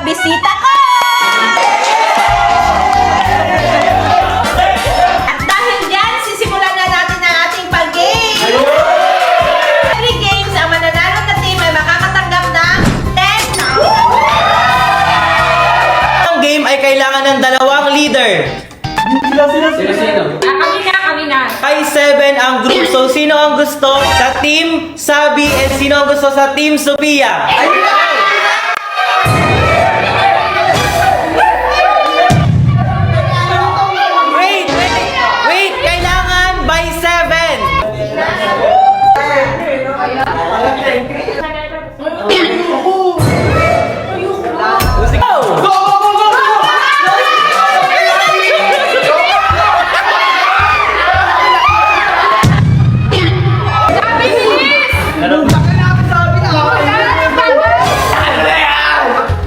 bisita ko! At dahil dyan, sisimulan na natin ang ating pag-game! Every games, ang mananalo na team ay makakatanggap ng 10,000! Ang game ay kailangan ng dalawang leader. Kami na. Kay 7 ang group. So, sino ang gusto sa team Sabi and sino ang gusto sa team Sophia? Wait! Kailangan by 7.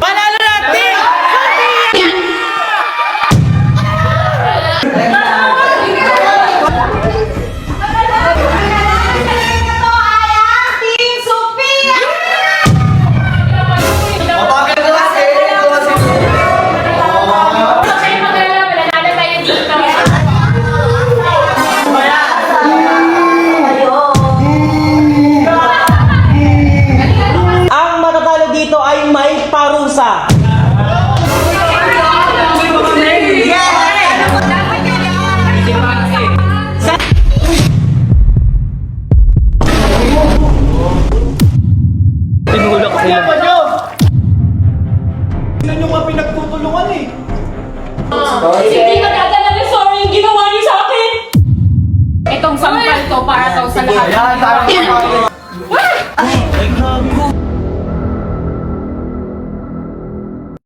Panalo natin! Ito ay ang Team Sophia! Mananalo tayo dito. Ang matatalo dito ay may parusa. Tinulak sila. Sino nyo nga pinagtutulungan eh? Hindi ka dadala sorry yung ginawa niyo sa akin. Itong sampal to para to sa lahat.